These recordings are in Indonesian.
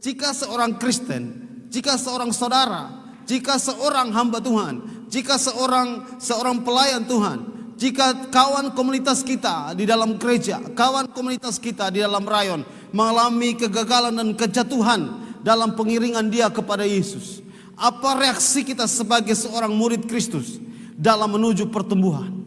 jika seorang Kristen, jika seorang saudara, jika seorang hamba Tuhan, jika seorang pelayan Tuhan, jika kawan komunitas kita di dalam gereja, kawan komunitas kita di dalam rayon mengalami kegagalan dan kejatuhan dalam pengiringan dia kepada Yesus, apa reaksi kita sebagai seorang murid Kristus dalam menuju pertumbuhan?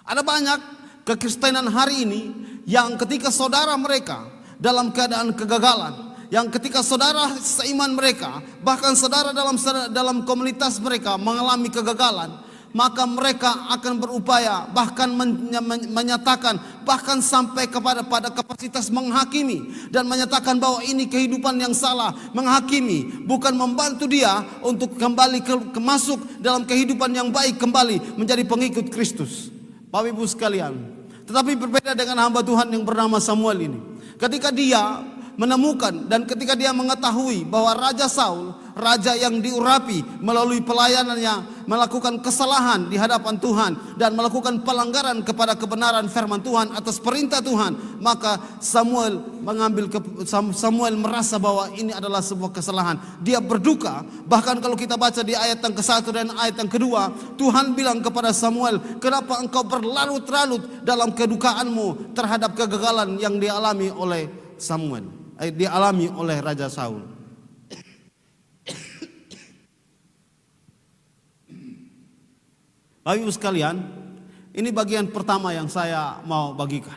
Ada banyak kekristenan hari ini yang ketika saudara mereka dalam keadaan kegagalan, yang ketika saudara seiman mereka, bahkan saudara dalam komunitas mereka mengalami kegagalan, maka mereka akan berupaya bahkan menyatakan, bahkan sampai pada kapasitas menghakimi dan menyatakan bahwa ini kehidupan yang salah, menghakimi, bukan membantu dia untuk kembali masuk dalam kehidupan yang baik, kembali menjadi pengikut Kristus. Bapak Ibu sekalian, tetapi berbeda dengan hamba Tuhan yang bernama Samuel ini. Ketika dia menemukan dan ketika dia mengetahui bahwa Raja Saul, raja yang diurapi melalui pelayanannya, melakukan kesalahan di hadapan Tuhan dan melakukan pelanggaran kepada kebenaran firman Tuhan atas perintah Tuhan, maka Samuel merasa bahwa ini adalah sebuah kesalahan. Dia berduka. Bahkan kalau kita baca di ayat yang ke-1 dan ayat yang kedua, Tuhan bilang kepada Samuel, kenapa engkau berlarut-larut dalam kedukaanmu terhadap kegagalan yang dialami oleh dialami oleh Raja Saul. Bapak Ibu sekalian, ini bagian pertama yang saya mau bagikan.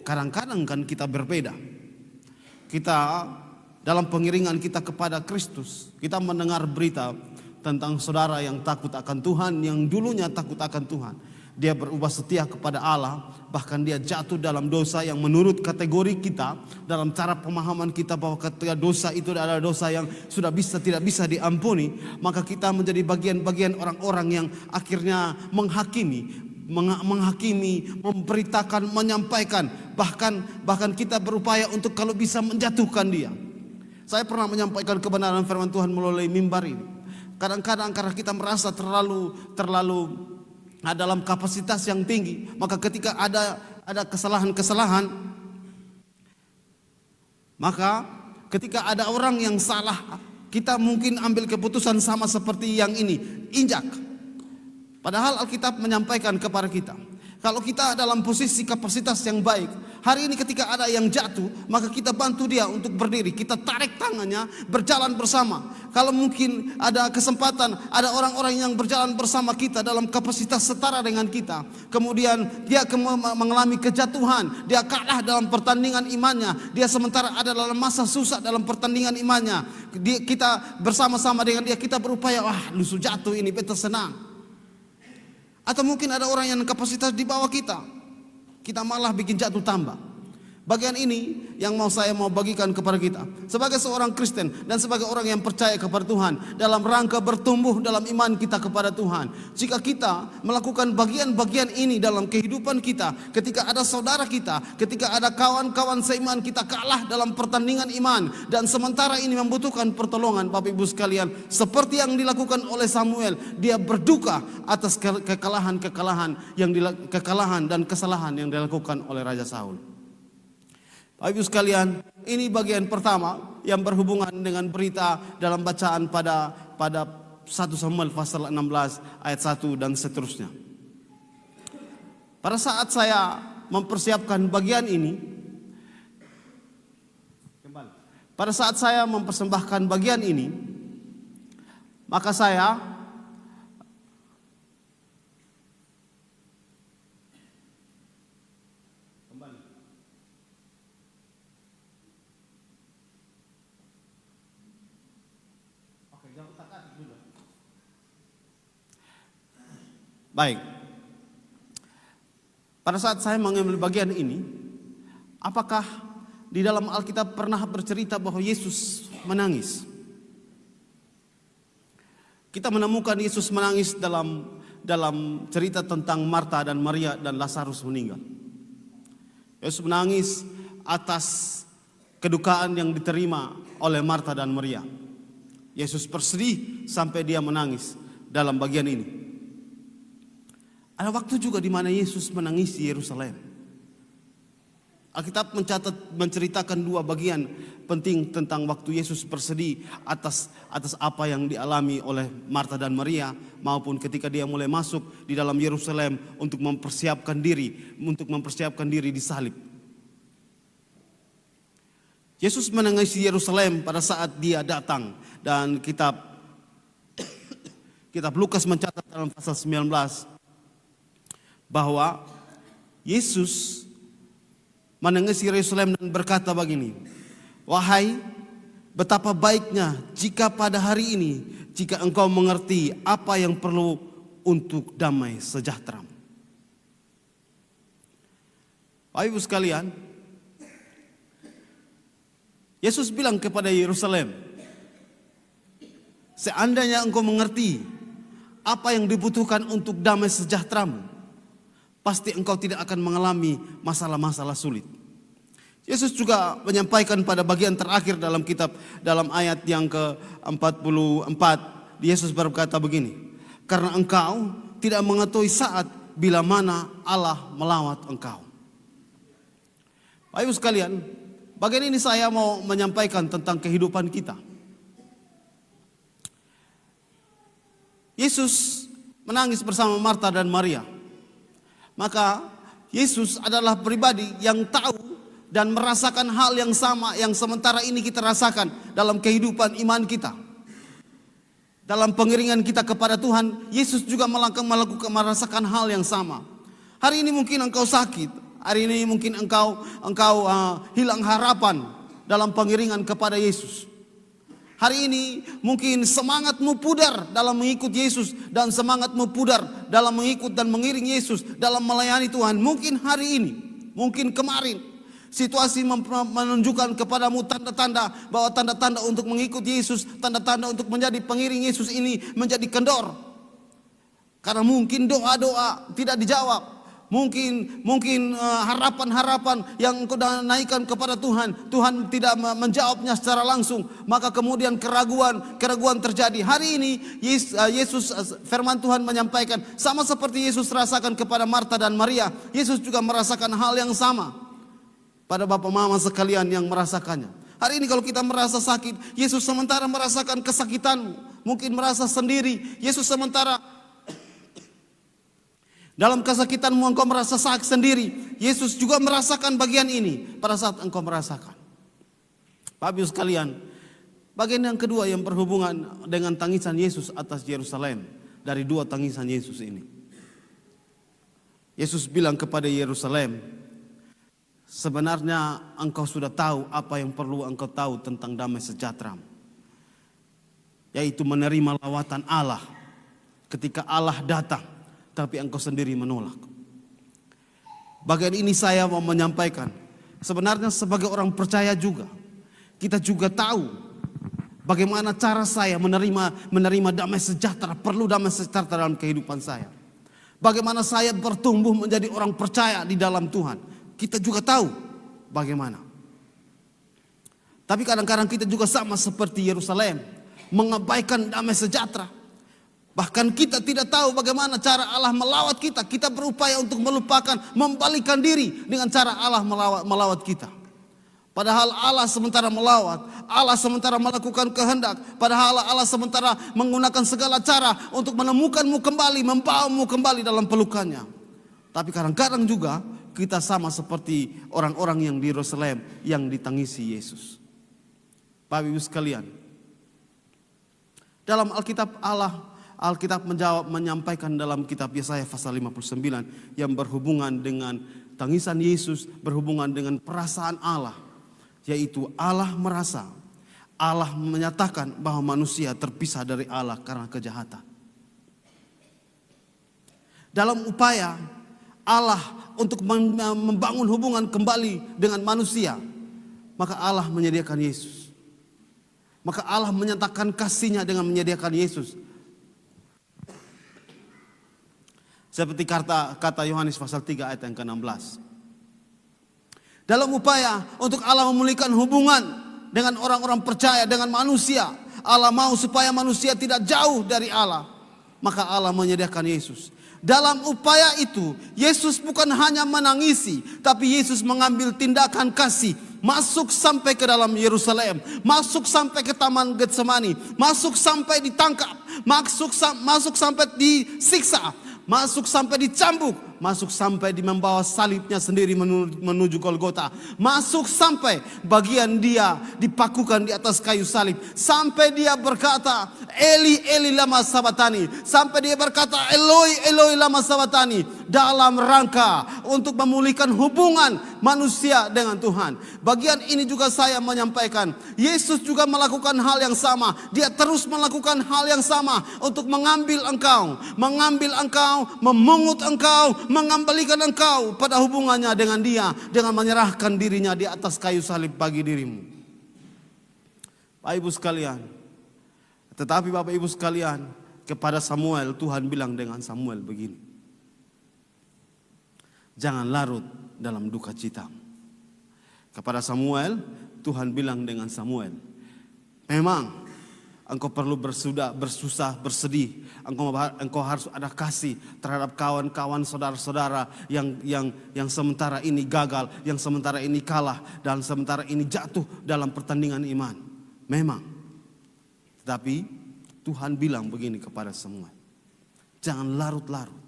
Kadang-kadang kan kita berbeda. Kita dalam pengiringan kita kepada Kristus, kita mendengar berita tentang saudara yang takut akan Tuhan, yang dulunya takut akan Tuhan. Dia berubah setia kepada Allah, bahkan dia jatuh dalam dosa yang menurut kategori kita, dalam cara pemahaman kita bahwa ketika dosa itu adalah dosa yang sudah tidak bisa diampuni, maka kita menjadi bagian-bagian orang-orang yang akhirnya menghakimi, memberitakan, menyampaikan, bahkan kita berupaya untuk kalau bisa menjatuhkan dia. Saya pernah menyampaikan kebenaran firman Tuhan melalui mimbar ini. Kadang-kadang karena kita merasa terlalu dalam kapasitas yang tinggi, maka ketika ada kesalahan-kesalahan, maka ketika ada orang yang salah, kita mungkin ambil keputusan sama seperti yang ini, injak. Padahal Alkitab menyampaikan kepada kita, kalau kita dalam posisi kapasitas yang baik, hari ini ketika ada yang jatuh, maka kita bantu dia untuk berdiri, kita tarik tangannya, berjalan bersama. Kalau mungkin ada kesempatan, ada orang-orang yang berjalan bersama kita dalam kapasitas setara dengan kita, kemudian dia mengalami kejatuhan, dia kalah dalam pertandingan imannya, dia sementara ada dalam masa susah dalam pertandingan imannya, kita bersama-sama dengan dia, kita berupaya, wah lu jatuh ini, betul senang. Atau mungkin ada orang yang kapasitas di bawah kita, kita malah bikin jatuh tambah. Bagian ini yang saya mau bagikan kepada kita sebagai seorang Kristen dan sebagai orang yang percaya kepada Tuhan, dalam rangka bertumbuh dalam iman kita kepada Tuhan. Jika kita melakukan bagian-bagian ini dalam kehidupan kita, ketika ada saudara kita, ketika ada kawan-kawan seiman kita kalah dalam pertandingan iman, dan sementara ini membutuhkan pertolongan, Bapak Ibu sekalian, seperti yang dilakukan oleh Samuel, dia berduka atas kekalahan dan kesalahan yang dilakukan oleh Raja Saul. Bapak Ibu sekalian, ini bagian pertama yang berhubungan dengan berita dalam bacaan pada 1 Samuel pasal 16 ayat 1 dan seterusnya. Pada saat saya mempersiapkan bagian ini, pada saat saya mempersembahkan bagian ini, maka saya baik. Pada saat saya mengambil bagian ini, apakah di dalam Alkitab pernah bercerita bahwa Yesus menangis? Kita menemukan Yesus menangis dalam cerita tentang Marta dan Maria dan Lazarus meninggal. Yesus menangis atas kedukaan yang diterima oleh Marta dan Maria. Yesus bersedih sampai dia menangis dalam bagian ini. Ada waktu juga di mana Yesus menangis di Yerusalem. Alkitab menceritakan dua bagian penting tentang waktu Yesus bersedih atas apa yang dialami oleh Marta dan Maria, maupun ketika dia mulai masuk di dalam Yerusalem untuk mempersiapkan diri disalib. Yesus menangisi Yerusalem pada saat dia datang, dan kitab Lukas mencatat dalam pasal 19 bahwa Yesus menangisi Yerusalem dan berkata begini, "Wahai, betapa baiknya jika pada hari ini, jika engkau mengerti apa yang perlu untuk damai sejahtera." Bapak Ibu sekalian, Yesus bilang kepada Yerusalem, seandainya engkau mengerti apa yang dibutuhkan untuk damai sejahteramu, pasti engkau tidak akan mengalami masalah-masalah sulit. Yesus juga menyampaikan pada bagian terakhir dalam ayat yang ke-44, Yesus berkata begini, "Karena engkau tidak mengetahui saat bila mana Allah melawat engkau." Bapak Ibu sekalian, bagian ini saya mau menyampaikan tentang kehidupan kita. Yesus menangis bersama Marta dan Maria. Maka Yesus adalah pribadi yang tahu dan merasakan hal yang sama yang sementara ini kita rasakan dalam kehidupan iman kita. Dalam pengiringan kita kepada Tuhan, Yesus juga merasakan hal yang sama. Hari ini mungkin engkau sakit, hari ini mungkin engkau hilang harapan dalam pengiringan kepada Yesus. Hari ini mungkin semangatmu pudar dalam mengikut Yesus, dan semangatmu pudar dalam mengikut dan mengiring Yesus dalam melayani Tuhan. Mungkin hari ini, mungkin kemarin, situasi menunjukkan kepadamu tanda-tanda bahwa tanda-tanda untuk mengikut Yesus, tanda-tanda untuk menjadi pengiring Yesus ini menjadi kendor. Karena mungkin doa-doa tidak dijawab. Mungkin harapan-harapan yang engkau naikkan kepada Tuhan tidak menjawabnya secara langsung, maka kemudian keraguan terjadi. Hari ini Yesus, firman Tuhan menyampaikan, sama seperti Yesus rasakan kepada Marta dan Maria, Yesus juga merasakan hal yang sama pada Bapak Mama sekalian yang merasakannya. Hari ini kalau kita merasa sakit, Yesus sementara merasakan kesakitanmu, mungkin merasa sendiri. Yesus sementara dalam kesakitanmu engkau merasa sakit sendiri, Yesus juga merasakan bagian ini pada saat engkau merasakan. Bapak Ibu sekalian, bagian yang kedua yang berhubungan dengan tangisan Yesus atas Yerusalem, dari dua tangisan Yesus ini. Yesus bilang kepada Yerusalem, sebenarnya engkau sudah tahu apa yang perlu engkau tahu tentang damai sejahtera, yaitu menerima lawatan Allah ketika Allah datang, tapi engkau sendiri menolak. Bagian ini saya mau menyampaikan, sebenarnya sebagai orang percaya juga, kita juga tahu bagaimana cara saya menerima damai sejahtera, perlu damai sejahtera dalam kehidupan saya. Bagaimana saya bertumbuh menjadi orang percaya di dalam Tuhan, kita juga tahu bagaimana. Tapi kadang-kadang kita juga sama seperti Yerusalem, mengabaikan damai sejahtera. Bahkan kita tidak tahu bagaimana cara Allah melawat kita. Kita berupaya untuk melupakan, membalikkan diri dengan cara Allah melawat kita. Padahal Allah sementara melawat, Allah sementara melakukan kehendak, padahal Allah sementara menggunakan segala cara untuk menemukanmu kembali, membawamu kembali dalam pelukannya. Tapi kadang-kadang juga kita sama seperti orang-orang yang di Yerusalem yang ditangisi Yesus. Bapak Ibu sekalian, dalam Alkitab menyampaikan dalam kitab Yesaya pasal 59 yang berhubungan dengan tangisan Yesus, berhubungan dengan perasaan Allah, yaitu Allah merasa, Allah menyatakan bahwa manusia terpisah dari Allah karena kejahatan. Dalam upaya Allah untuk membangun hubungan kembali dengan manusia, maka Allah menyediakan Yesus. Maka Allah menyatakan kasih-Nya dengan menyediakan Yesus. Seperti kata Yohanes pasal 3 ayat yang ke-16. Dalam upaya untuk Allah memulihkan hubungan dengan orang-orang percaya, dengan manusia, Allah mau supaya manusia tidak jauh dari Allah. maka Allah menyediakan Yesus. Dalam upaya itu, Yesus bukan hanya menangisi, tapi Yesus mengambil tindakan kasih. Masuk sampai ke dalam Yerusalem, masuk sampai ke Taman Getsemani, masuk sampai ditangkap, masuk sampai disiksa, masuk sampai dicambuk, masuk sampai membawa salibnya sendiri menuju Golgota, masuk sampai bagian dia dipakukan di atas kayu salib, sampai dia berkata Eli Eli lama sabatani, sampai dia berkata Eloi Eloi lama sabatani, dalam rangka untuk memulihkan hubungan manusia dengan Tuhan. Bagian ini juga saya menyampaikan, Yesus juga melakukan hal yang sama. Dia terus melakukan hal yang sama untuk mengambil engkau, memungut engkau, mengembalikan engkau pada hubungannya dengan Dia, dengan menyerahkan dirinya di atas kayu salib bagi dirimu. Bapak Ibu sekalian, tetapi Bapak Ibu sekalian, kepada Samuel Tuhan bilang dengan Samuel begini, jangan larut dalam duka cita. Kepada Samuel Tuhan bilang dengan Samuel, memang engkau perlu bersusah, bersedih. Engkau harus ada kasih terhadap kawan-kawan, saudara-saudara yang sementara ini gagal, yang sementara ini kalah, dan sementara ini jatuh dalam pertandingan iman. Memang. Tetapi Tuhan bilang begini kepada Samuel, jangan larut-larut.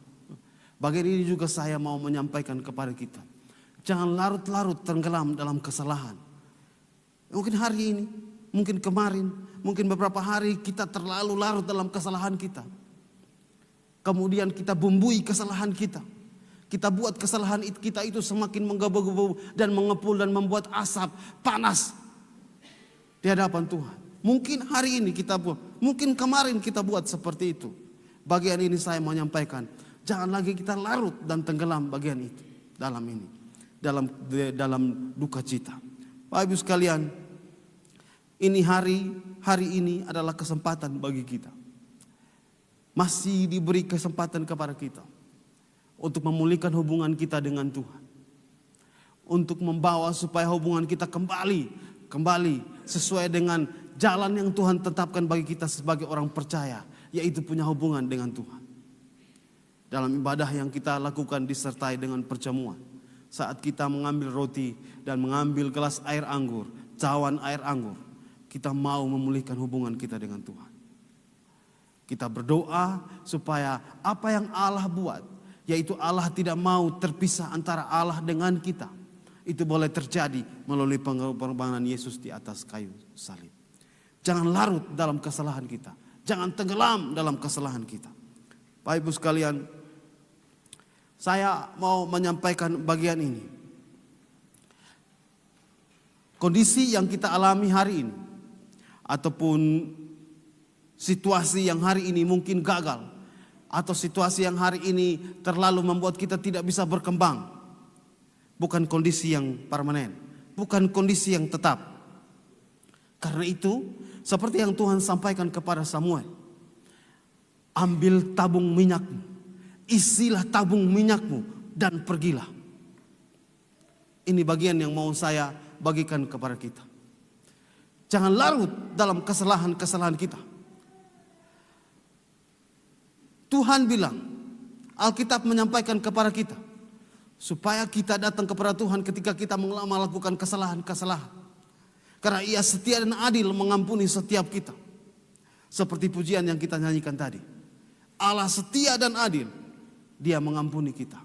Bagian ini juga saya mau menyampaikan kepada kita. Jangan larut-larut tenggelam dalam kesalahan. Mungkin hari ini, mungkin kemarin, mungkin beberapa hari kita terlalu larut dalam kesalahan kita. Kemudian kita bumbui kesalahan kita. Kita buat kesalahan kita itu semakin menggebu-gebu dan mengepul dan membuat asap panas di hadapan Tuhan. Mungkin hari ini kita buat, mungkin kemarin kita buat seperti itu. Bagian ini saya mau menyampaikan, jangan lagi kita larut dan tenggelam bagian itu dalam ini, dalam duka cita. Bapak Ibu sekalian, ini hari ini adalah kesempatan bagi kita. Masih diberi kesempatan kepada kita untuk memulihkan hubungan kita dengan Tuhan. Untuk membawa supaya hubungan kita kembali sesuai dengan jalan yang Tuhan tetapkan bagi kita sebagai orang percaya, yaitu punya hubungan dengan Tuhan. Dalam ibadah yang kita lakukan disertai dengan perjamuan, saat kita mengambil roti dan mengambil gelas air anggur, cawan air anggur, kita mau memulihkan hubungan kita dengan Tuhan. Kita berdoa supaya apa yang Allah buat, yaitu Allah tidak mau terpisah antara Allah dengan kita, itu boleh terjadi melalui pengorbanan Yesus di atas kayu salib. Jangan larut dalam kesalahan kita, jangan tenggelam dalam kesalahan kita. Bapak Ibu sekalian, saya mau menyampaikan bagian ini. Kondisi yang kita alami hari ini, ataupun situasi yang hari ini mungkin gagal, atau situasi yang hari ini terlalu membuat kita tidak bisa berkembang, bukan kondisi yang permanen, bukan kondisi yang tetap. Karena itu, seperti yang Tuhan sampaikan kepada Samuel, ambil tabung minyakmu, isilah tabung minyakmu, dan pergilah. Ini bagian yang mau saya bagikan kepada kita. Jangan larut dalam kesalahan-kesalahan kita. Tuhan bilang, Alkitab menyampaikan kepada kita, supaya kita datang kepada Tuhan ketika kita melakukan kesalahan-kesalahan. Karena Ia setia dan adil mengampuni setiap kita. Seperti pujian yang kita nyanyikan tadi. Allah setia dan adil, Dia mengampuni kita.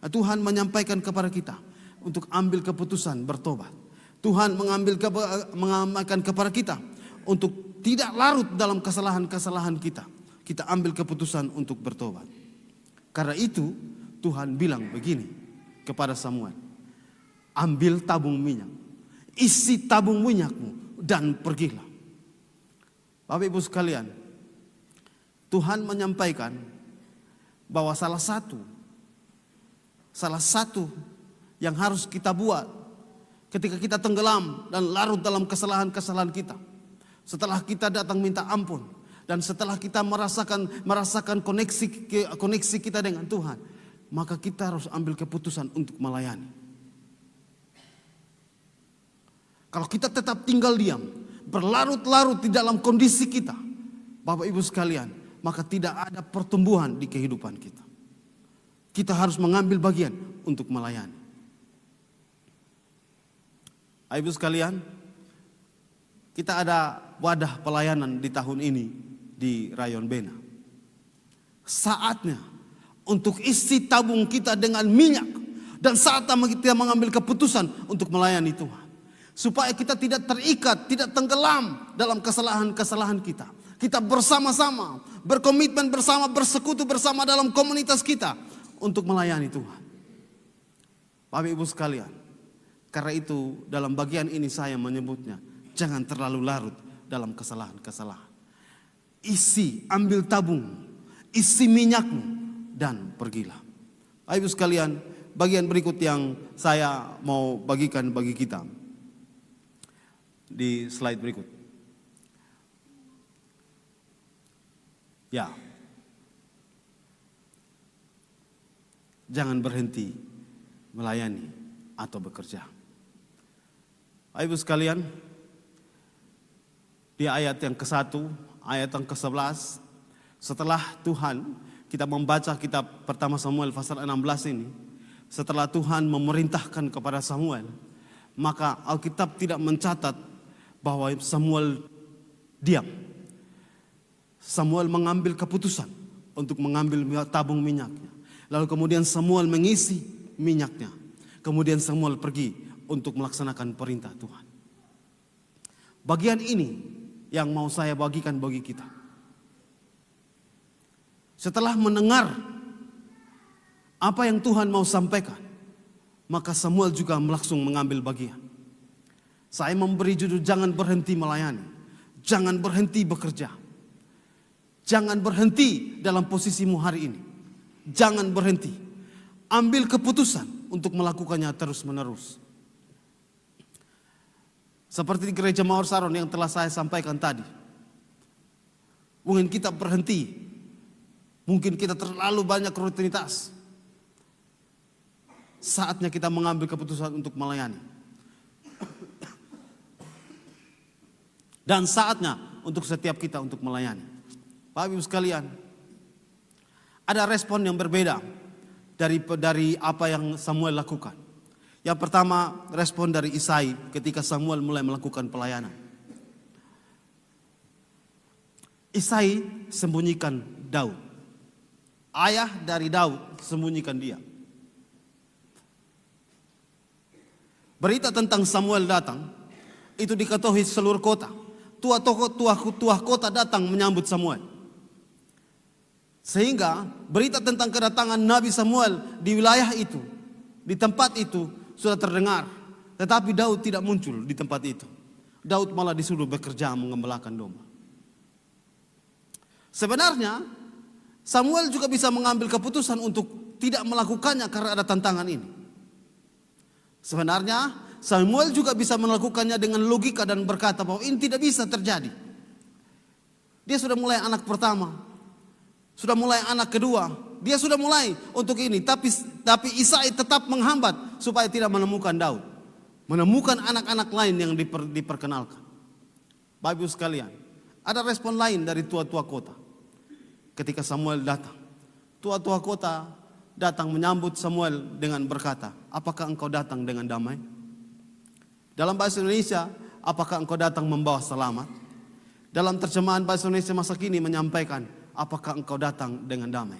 Nah, Tuhan menyampaikan kepada kita untuk ambil keputusan bertobat. Tuhan mengamalkan kepada kita untuk tidak larut dalam kesalahan-kesalahan kita. Kita ambil keputusan untuk bertobat. Karena itu Tuhan bilang begini kepada Samuel, ambil tabung minyak, isi tabung minyakmu, dan pergilah. Bapak Ibu sekalian, Tuhan menyampaikan bahwa salah satu yang harus kita buat ketika kita tenggelam dan larut dalam kesalahan-kesalahan kita, setelah kita datang minta ampun, dan setelah kita merasakan koneksi kita dengan Tuhan, maka kita harus ambil keputusan untuk melayani. Kalau kita tetap tinggal diam, berlarut-larut di dalam kondisi kita, Bapak Ibu sekalian, maka tidak ada pertumbuhan di kehidupan kita. Kita harus mengambil bagian untuk melayani. Ibu sekalian, kita ada wadah pelayanan di tahun ini di Rayon Bena. Saatnya untuk isi tabung kita dengan minyak, dan saatnya kita mengambil keputusan untuk melayani Tuhan. Supaya kita tidak terikat, tidak tenggelam dalam kesalahan-kesalahan kita. Kita bersama-sama, berkomitmen bersama, bersekutu bersama dalam komunitas kita untuk melayani Tuhan. Bapak Ibu sekalian, karena itu dalam bagian ini saya menyebutnya, jangan terlalu larut dalam kesalahan-kesalahan. Isi, ambil tabung, isi minyakmu dan pergilah. Bapak Ibu sekalian, bagian berikut yang saya mau bagikan bagi kita di slide berikut. Ya. Jangan berhenti melayani atau bekerja. Ibu sekalian, di ayat yang ke-1, ayat yang ke-11, setelah Tuhan, kita membaca kitab pertama Samuel pasal 16 ini, setelah Tuhan memerintahkan kepada Samuel, maka Alkitab tidak mencatat bahwa Samuel diam. Samuel mengambil keputusan untuk mengambil tabung minyaknya. Lalu kemudian Samuel mengisi minyaknya. Kemudian Samuel pergi untuk melaksanakan perintah Tuhan. Bagian ini yang mau saya bagikan bagi kita. Setelah mendengar apa yang Tuhan mau sampaikan, maka Samuel juga langsung mengambil bagian. Saya memberi judul jangan berhenti melayani. Jangan berhenti bekerja. Jangan berhenti dalam posisimu hari ini. Jangan berhenti. Ambil keputusan untuk melakukannya terus menerus. Seperti di gereja Mawar Saron yang telah saya sampaikan tadi. Mungkin kita berhenti. Mungkin kita terlalu banyak rutinitas. Saatnya kita mengambil keputusan untuk melayani. Dan saatnya untuk setiap kita untuk melayani. Bapak Ibu sekalian, ada respon yang berbeda dari apa yang Samuel lakukan. Yang pertama, respon dari Isai ketika Samuel mulai melakukan pelayanan. Isai sembunyikan Daud. Ayah dari Daud sembunyikan dia. Berita tentang Samuel datang, itu diketahui seluruh kota. Tua kota datang menyambut Samuel. Sehingga berita tentang kedatangan Nabi Samuel di wilayah itu, di tempat itu sudah terdengar. Tetapi Daud tidak muncul di tempat itu. Daud malah disuruh bekerja mengembalakan domba. Sebenarnya Samuel juga bisa mengambil keputusan untuk tidak melakukannya karena ada tantangan ini. Sebenarnya Samuel juga bisa melakukannya dengan logika dan berkata bahwa ini tidak bisa terjadi. Dia sudah mulai anak pertama, sudah mulai anak kedua, dia sudah mulai untuk ini. Tapi Isai tetap menghambat supaya tidak menemukan Daud, menemukan anak-anak lain yang diperkenalkan. Bapak Ibu sekalian, ada respon lain dari tua-tua kota. Ketika Samuel datang, tua-tua kota datang menyambut Samuel dengan berkata, apakah engkau datang dengan damai? Dalam bahasa Indonesia, apakah engkau datang membawa selamat? Dalam terjemahan bahasa Indonesia masa kini menyampaikan, apakah engkau datang dengan damai?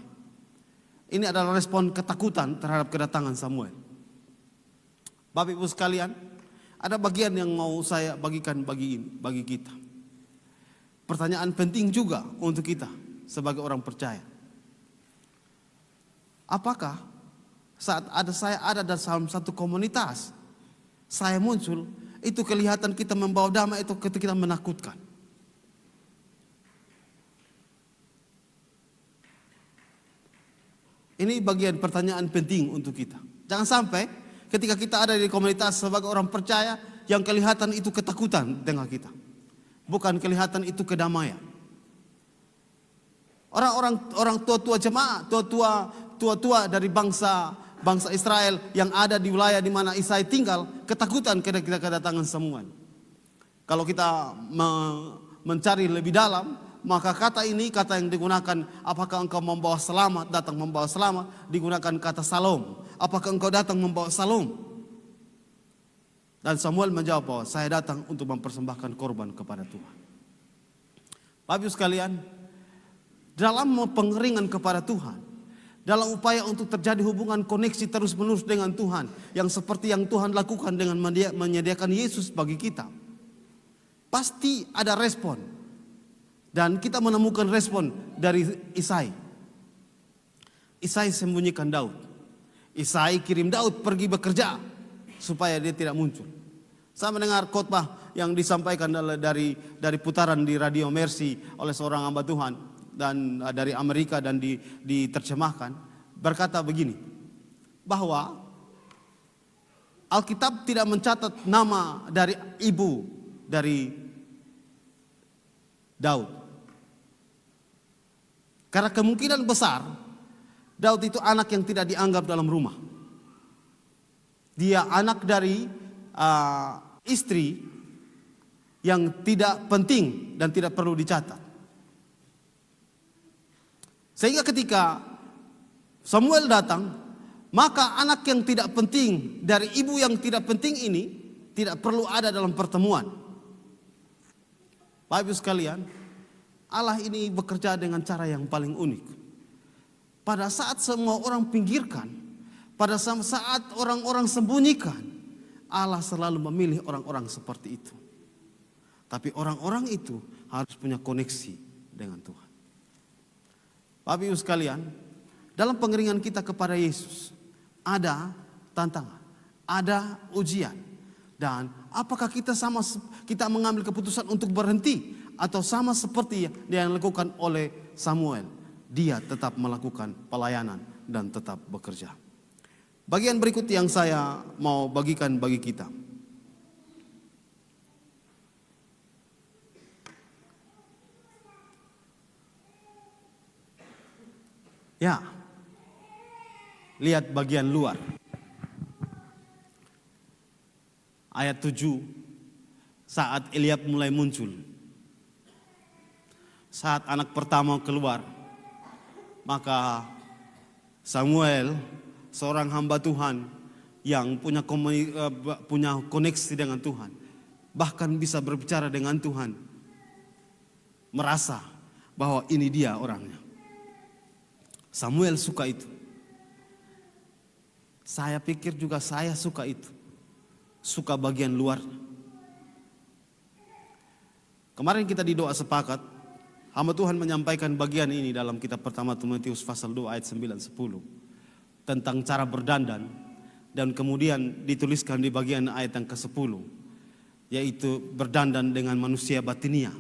Ini adalah respon ketakutan terhadap kedatangan Samuel. Bapak Ibu sekalian, ada bagian yang mau saya bagikan bagi kita. Pertanyaan penting juga untuk kita sebagai orang percaya. Apakah saat saya ada dalam satu komunitas, saya muncul, itu kelihatan kita membawa damai itu ketika kita menakutkan? Ini bagian pertanyaan penting untuk kita. Jangan sampai ketika kita ada di komunitas sebagai orang percaya yang kelihatan itu ketakutan dengan kita. Bukan kelihatan itu kedamaian. Orang tua-tua jemaat, tua-tua dari bangsa Israel yang ada di wilayah di mana Isai tinggal, ketakutan ketika kedatangan Samuel. Kalau kita mencari lebih dalam, maka kata ini, kata yang digunakan, apakah engkau membawa selamat, datang membawa selamat, digunakan kata salom. Apakah engkau datang membawa salom? Dan Samuel menjawab bahwa saya datang untuk mempersembahkan korban kepada Tuhan. Bapak Ibu sekalian, dalam pengeringan kepada Tuhan, dalam upaya untuk terjadi hubungan koneksi terus menerus dengan Tuhan, yang seperti yang Tuhan lakukan dengan menyediakan Yesus bagi kita, pasti ada respon. Dan kita menemukan respon dari Isai. Isai sembunyikan Daud. Isai kirim Daud pergi bekerja supaya dia tidak muncul. Saya mendengar khotbah yang disampaikan dari putaran di Radio Mercy oleh seorang hamba Tuhan dan dari Amerika dan diterjemahkan, berkata begini, bahwa Alkitab tidak mencatat nama dari ibu dari Daud. Karena kemungkinan besar Daud itu anak yang tidak dianggap dalam rumah. Dia anak dari istri yang tidak penting dan tidak perlu dicatat. Sehingga ketika Samuel datang, maka anak yang tidak penting dari ibu yang tidak penting ini tidak perlu ada dalam pertemuan. Bapak Ibu sekalian, Allah ini bekerja dengan cara yang paling unik. Pada saat semua orang pinggirkan, pada saat orang-orang sembunyikan, Allah selalu memilih orang-orang seperti itu. Tapi orang-orang itu harus punya koneksi dengan Tuhan. Bapak Ibu sekalian, dalam pengeringan kita kepada Yesus, ada tantangan, ada ujian. Dan apakah kita mengambil keputusan untuk berhenti, atau sama seperti yang dilakukan oleh Samuel, dia tetap melakukan pelayanan dan tetap bekerja. Bagian berikut yang saya mau bagikan bagi kita. Ya, lihat bagian luar. Ayat 7, saat Eliab mulai muncul. Saat anak pertama keluar, maka Samuel, seorang hamba Tuhan yang punya koneksi dengan Tuhan, bahkan bisa berbicara dengan Tuhan, merasa bahwa ini dia orangnya. Samuel suka itu. Saya pikir juga saya suka itu. Suka bagian luar. Kemarin kita di doa sepakat, hamba Tuhan menyampaikan bagian ini dalam kitab pertama Timotius pasal 2 ayat 9-10 tentang cara berdandan, dan kemudian dituliskan di bagian ayat yang ke-10, yaitu berdandan dengan manusia batinia.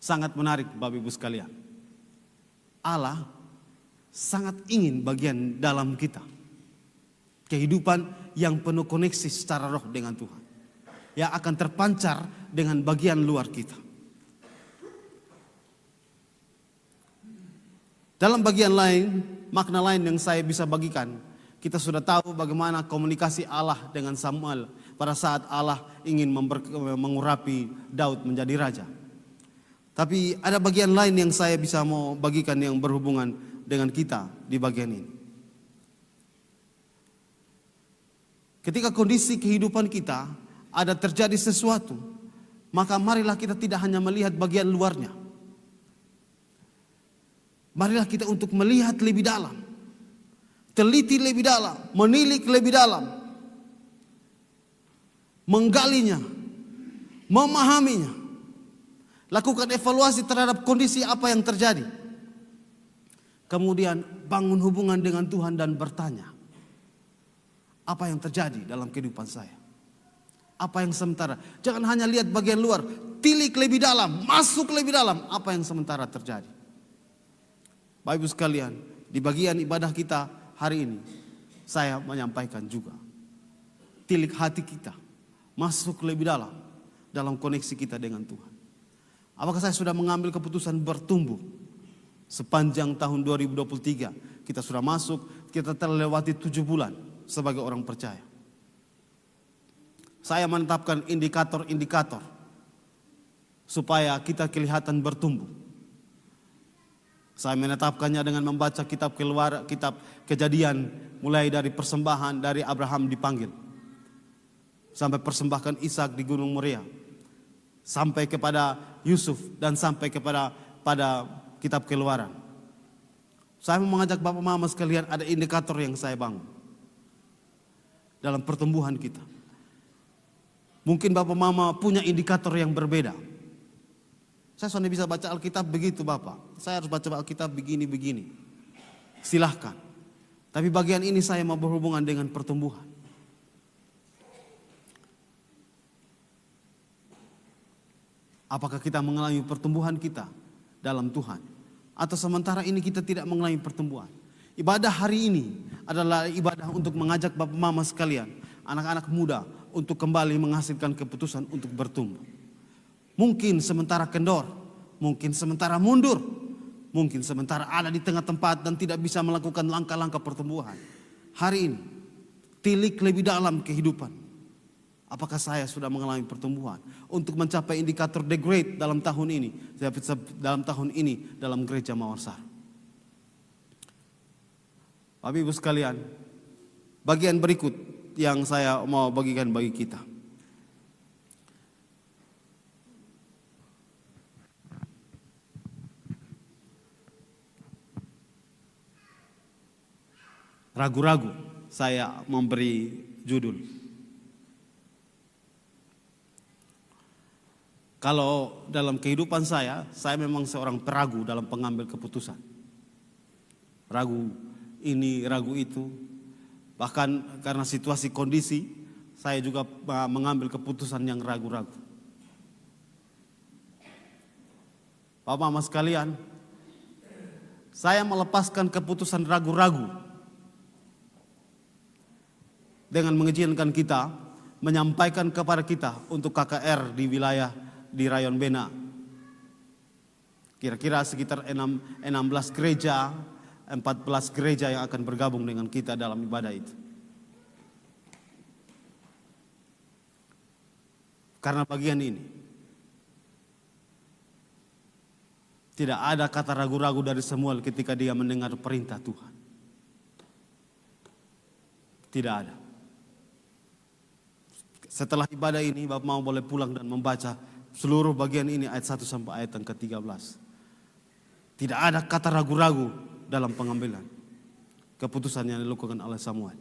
Sangat menarik Bapak Ibu sekalian. Allah sangat ingin bagian dalam kita, kehidupan yang penuh koneksi secara roh dengan Tuhan, yang akan terpancar dengan bagian luar kita. Dalam bagian lain, makna lain yang saya bisa bagikan, kita sudah tahu bagaimana komunikasi Allah dengan Samuel pada saat Allah ingin mengurapi Daud menjadi raja. Tapi ada bagian lain yang saya bisa mau bagikan yang berhubungan dengan kita di bagian ini. Ketika kondisi kehidupan kita ada terjadi sesuatu, maka marilah kita tidak hanya melihat bagian luarnya. Marilah kita untuk melihat lebih dalam, teliti lebih dalam, menilik lebih dalam, menggalinya, memahaminya, lakukan evaluasi terhadap kondisi apa yang terjadi. Kemudian bangun hubungan dengan Tuhan dan bertanya, apa yang terjadi dalam kehidupan saya? Apa yang sementara? Jangan hanya lihat bagian luar, tilik lebih dalam, masuk lebih dalam, apa yang sementara terjadi. Bapak Ibu sekalian, di bagian ibadah kita hari ini, saya menyampaikan juga, tilik hati kita, masuk lebih dalam koneksi kita dengan Tuhan. Apakah saya sudah mengambil keputusan bertumbuh? Sepanjang tahun 2023, kita sudah masuk, kita telah lewati 7 bulan sebagai orang percaya. Saya menetapkan indikator-indikator supaya kita kelihatan bertumbuh. Saya menetapkannya dengan membaca kitab Kejadian, mulai dari persembahan dari Abraham dipanggil sampai persembahkan Ishak di Gunung Moria, sampai kepada Yusuf dan sampai pada kitab Keluaran. Saya mau mengajak Bapak Mama sekalian, ada indikator yang saya bangun dalam pertumbuhan kita. Mungkin Bapak Mama punya indikator yang berbeda. Saya soalnya bisa baca Alkitab begitu Bapak, saya harus baca Alkitab begini-begini. Silahkan. Tapi bagian ini saya mau berhubungan dengan pertumbuhan. Apakah kita mengalami pertumbuhan kita dalam Tuhan? Atau sementara ini kita tidak mengalami pertumbuhan? Ibadah hari ini adalah ibadah untuk mengajak Bapak Mama sekalian, anak-anak muda, untuk kembali menghasilkan keputusan untuk bertumbuh. Mungkin sementara kendor, mungkin sementara mundur, mungkin sementara ada di tengah tempat dan tidak bisa melakukan langkah-langkah pertumbuhan. Hari ini, tilik lebih dalam kehidupan. Apakah saya sudah mengalami pertumbuhan untuk mencapai indikator the great dalam tahun ini, dalam gereja Mawarsar. Bapak Ibu sekalian, bagian berikut yang saya mau bagikan bagi kita. Ragu-ragu, saya memberi judul. Kalau dalam kehidupan saya memang seorang peragu dalam pengambil keputusan. Ragu ini, ragu itu. Bahkan karena situasi kondisi, saya juga mengambil keputusan yang ragu-ragu. Bapak Mama sekalian, saya melepaskan keputusan ragu-ragu dengan mengizinkan kita menyampaikan kepada kita untuk KKR di wilayah di Rayon Bena. Kira-kira sekitar 16 gereja, 14 gereja yang akan bergabung dengan kita dalam ibadah itu. Karena bagian ini tidak ada kata ragu-ragu dari Samuel ketika dia mendengar perintah Tuhan. Tidak ada. Setelah ibadah ini Bapak mau boleh pulang dan membaca seluruh bagian ini ayat 1 sampai ayat yang ke-13. Tidak ada kata ragu-ragu dalam pengambilan keputusan yang dilakukan oleh Samuel.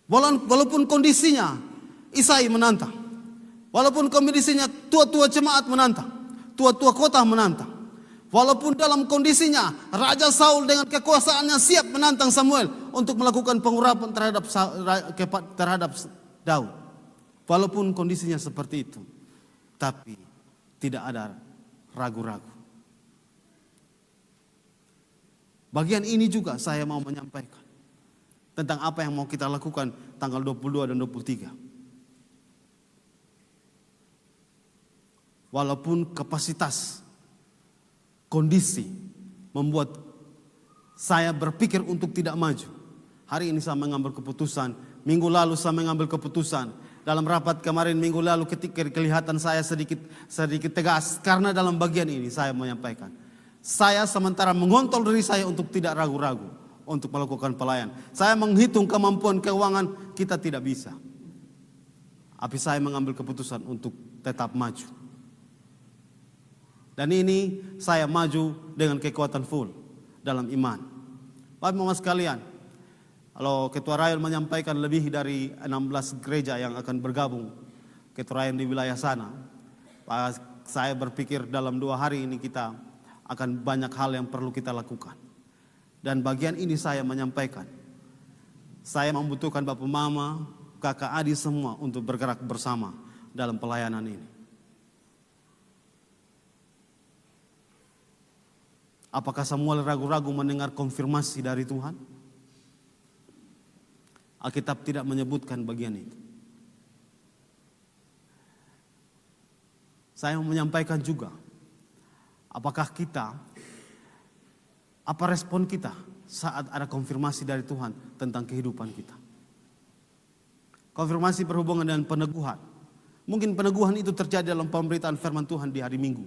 Walaupun kondisinya Isai menantang, walaupun kondisinya tua-tua jemaat menantang, tua-tua kota menantang, walaupun dalam kondisinya Raja Saul dengan kekuasaannya siap menantang Samuel untuk melakukan pengurapan terhadap Daud. Walaupun kondisinya seperti itu, tapi tidak ada ragu-ragu. Bagian ini juga saya mau menyampaikan tentang apa yang mau kita lakukan tanggal 22 dan 23. Walaupun kapasitas kondisi membuat saya berpikir untuk tidak maju. Hari ini saya mengambil keputusan. Minggu lalu saya mengambil keputusan. Dalam rapat kemarin minggu lalu ketika kelihatan saya sedikit tegas. Karena dalam bagian ini saya menyampaikan. Saya sementara mengontrol diri saya untuk tidak ragu-ragu. Untuk melakukan pelayan. Saya menghitung kemampuan keuangan, kita tidak bisa. Tapi saya mengambil keputusan untuk tetap maju. Dan ini saya maju dengan kekuatan full dalam iman. Bapak Mama sekalian, kalau Ketua Rayon menyampaikan lebih dari 16 gereja yang akan bergabung Ketua Rayon di wilayah sana, saya berpikir dalam 2 hari ini kita akan banyak hal yang perlu kita lakukan. Dan bagian ini saya menyampaikan, saya membutuhkan Bapak Mama, kakak adik semua untuk bergerak bersama dalam pelayanan ini. Apakah Samuel ragu-ragu mendengar konfirmasi dari Tuhan? Alkitab tidak menyebutkan bagian itu. Saya mau menyampaikan juga, apakah kita, apa respon kita saat ada konfirmasi dari Tuhan tentang kehidupan kita? Konfirmasi berhubungan dengan peneguhan, Mungkin peneguhan itu terjadi dalam pemberitaan firman Tuhan di hari Minggu.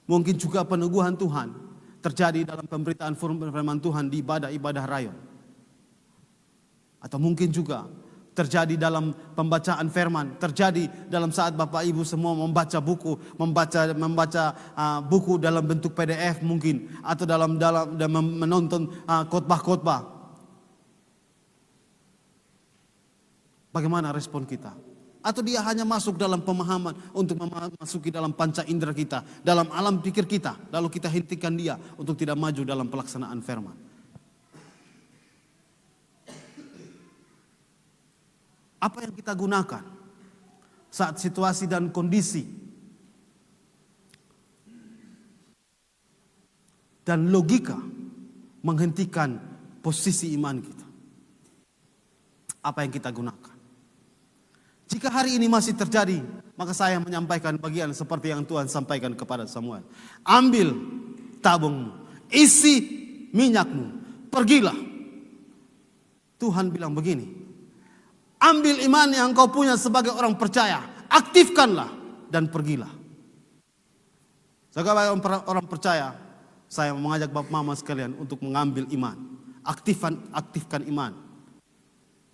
Mungkin juga peneguhan Tuhan terjadi dalam pemberitaan firman Tuhan di ibadah-ibadah rayon. Atau mungkin juga terjadi dalam pembacaan firman, terjadi dalam saat Bapak Ibu semua membaca buku, membaca buku dalam bentuk PDF mungkin, atau dalam menonton khotbah-khotbah. Bagaimana respon kita? Atau dia hanya masuk dalam pemahaman untuk memasuki dalam panca indera kita, dalam alam pikir kita, lalu kita hentikan dia untuk tidak maju dalam pelaksanaan firman. Apa yang kita gunakan saat situasi dan kondisi dan logika menghentikan posisi iman kita? Apa yang kita gunakan? Jika hari ini masih terjadi, maka saya menyampaikan bagian seperti yang Tuhan sampaikan kepada Samuel. Ambil tabungmu, isi minyakmu, pergilah. Tuhan bilang begini, ambil iman yang kau punya sebagai orang percaya, aktifkanlah dan pergilah. Sebagai orang percaya, saya mengajak Bapak Mama sekalian untuk mengambil iman, aktifkan iman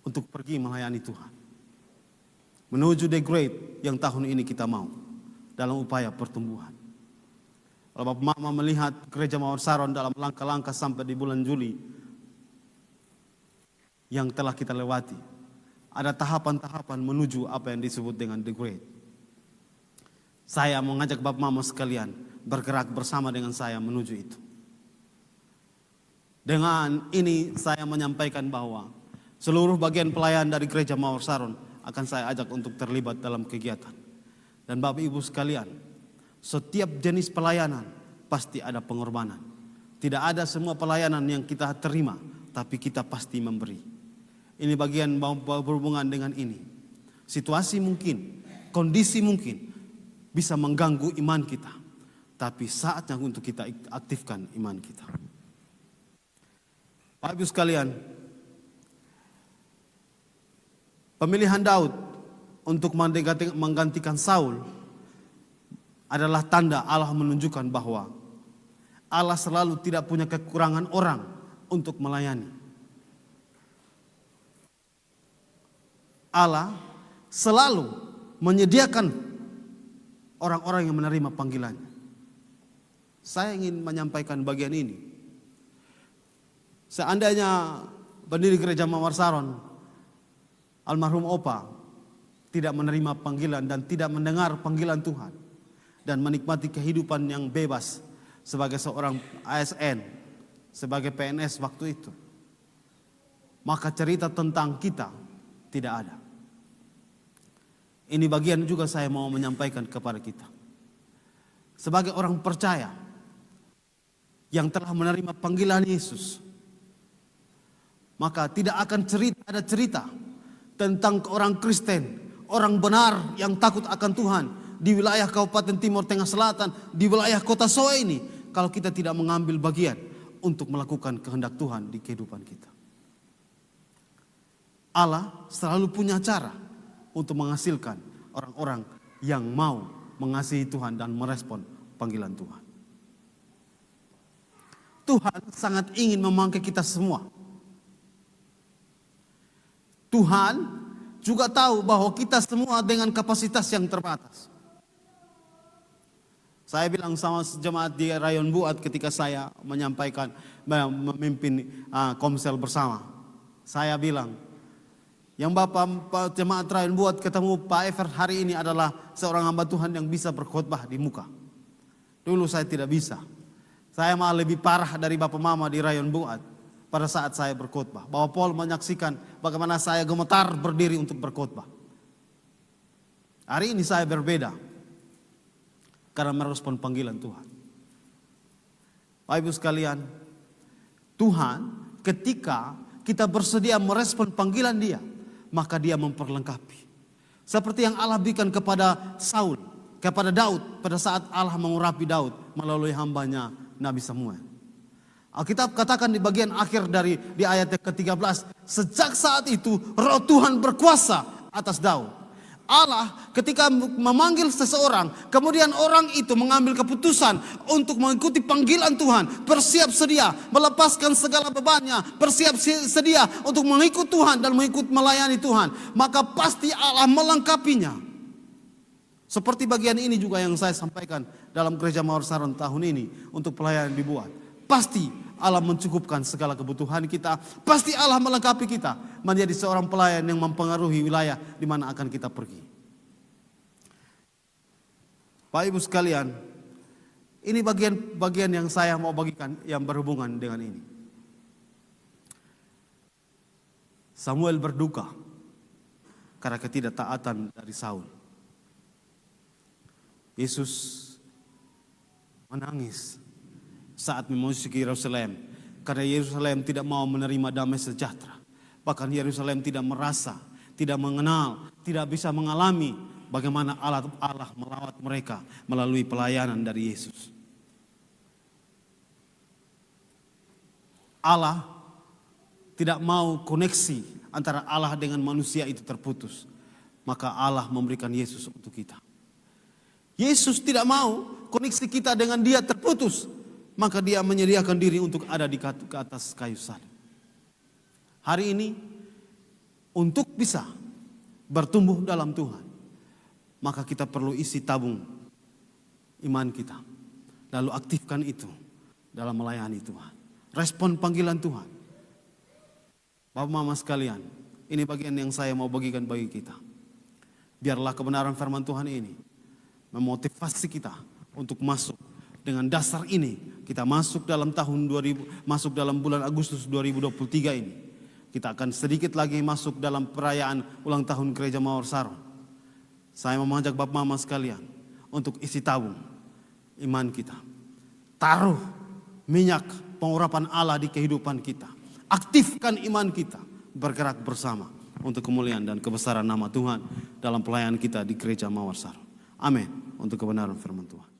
untuk pergi melayani Tuhan. Menuju the great yang tahun ini kita mau dalam upaya pertumbuhan. Kalau Bapak Mama melihat Gereja Mawar Saron dalam langkah-langkah sampai di bulan Juli yang telah kita lewati, ada tahapan-tahapan menuju apa yang disebut dengan the great. Saya mengajak Bapak Mama sekalian bergerak bersama dengan saya menuju itu. Dengan ini saya menyampaikan bahwa seluruh bagian pelayan dari Gereja Mawar Saron akan saya ajak untuk terlibat dalam kegiatan. Dan Bapak Ibu sekalian, setiap jenis pelayanan pasti ada pengorbanan. Tidak ada semua pelayanan yang kita terima, tapi kita pasti memberi. Ini bagian berhubungan dengan ini. Situasi mungkin, kondisi mungkin bisa mengganggu iman kita, tapi saatnya untuk kita aktifkan iman kita. Bapak Ibu sekalian, pemilihan Daud untuk menggantikan Saul adalah tanda Allah menunjukkan bahwa Allah selalu tidak punya kekurangan orang untuk melayani. Allah selalu menyediakan orang-orang yang menerima panggilannya. Saya ingin menyampaikan bagian ini. Seandainya pendiri Gereja Mawar Saron almarhum Opa tidak menerima panggilan dan tidak mendengar panggilan Tuhan dan menikmati kehidupan yang bebas sebagai seorang ASN, sebagai PNS waktu itu, maka cerita tentang kita tidak ada. Ini bagian juga saya mau menyampaikan kepada kita. Sebagai orang percaya yang telah menerima panggilan Yesus, maka tidak akan ada cerita tentang orang Kristen, orang benar yang takut akan Tuhan di wilayah Kabupaten Timur Tengah Selatan, di wilayah kota Soe ini, kalau kita tidak mengambil bagian untuk melakukan kehendak Tuhan di kehidupan kita. Allah selalu punya cara untuk menghasilkan orang-orang yang mau mengasihi Tuhan dan merespon panggilan Tuhan. Tuhan sangat ingin memanggil kita semua. Tuhan juga tahu bahwa kita semua dengan kapasitas yang terbatas. Saya bilang sama jemaat di Rayon Buat ketika saya memimpin komsel bersama. Saya bilang, yang Bapak jemaat Rayon Buat ketemu Pak Ever hari ini adalah seorang hamba Tuhan yang bisa berkhotbah di muka. Dulu saya tidak bisa. Saya malah lebih parah dari Bapak Mama di Rayon Buat pada saat saya berkhotbah. Bapak Paul menyaksikan bagaimana saya gemetar berdiri untuk berkhotbah. Hari ini saya berbeda karena merespon panggilan Tuhan. Bapak Ibu sekalian, Tuhan ketika kita bersedia merespon panggilan Dia, maka Dia memperlengkapi. Seperti yang Allah berikan kepada Saul, kepada Daud pada saat Allah mengurapi Daud melalui hambanya Nabi Samuel. Alkitab katakan di bagian akhir di ayat ke-13, sejak saat itu Roh Tuhan berkuasa atas Daud. Allah ketika memanggil seseorang, kemudian orang itu mengambil keputusan untuk mengikuti panggilan Tuhan, bersiap sedia melepaskan segala bebannya, bersiap sedia untuk mengikut Tuhan dan mengikut melayani Tuhan, maka pasti Allah melengkapinya. Seperti bagian ini juga yang saya sampaikan dalam gereja Mawar Saron tahun ini untuk pelayanan dibuat. Pasti Allah mencukupkan segala kebutuhan kita. Pasti Allah melengkapi kita menjadi seorang pelayan yang mempengaruhi wilayah di mana akan kita pergi. Bapak Ibu sekalian, ini bagian yang saya mau bagikan yang berhubungan dengan ini. Samuel berduka karena ketidaktaatan dari Saul. Yesus menangis saat memasuki Yerusalem, karena Yerusalem tidak mau menerima damai sejahtera. Bahkan Yerusalem tidak merasa, tidak mengenal, tidak bisa mengalami bagaimana Allah melawat mereka melalui pelayanan dari Yesus. Allah tidak mau koneksi antara Allah dengan manusia itu terputus. Maka Allah memberikan Yesus untuk kita. Yesus tidak mau koneksi kita dengan dia terputus. Maka dia menyediakan diri untuk ada di atas kayu salib. Hari ini untuk bisa bertumbuh dalam Tuhan, maka kita perlu isi tabung iman kita. Lalu aktifkan itu dalam melayani Tuhan. Respon panggilan Tuhan. Bapak Mama sekalian, ini bagian yang saya mau bagikan bagi kita. Biarlah kebenaran firman Tuhan ini memotivasi kita untuk masuk. Dengan dasar ini kita masuk dalam masuk dalam bulan Agustus 2023 ini. Kita akan sedikit lagi masuk dalam perayaan ulang tahun Gereja Mawar Saron. Saya mengajak Bapak Mama sekalian untuk isi tabung iman kita. Taruh minyak pengurapan Allah di kehidupan kita. Aktifkan iman kita, bergerak bersama untuk kemuliaan dan kebesaran nama Tuhan dalam pelayanan kita di Gereja Mawar Saron. Amin. Untuk kebenaran firman Tuhan.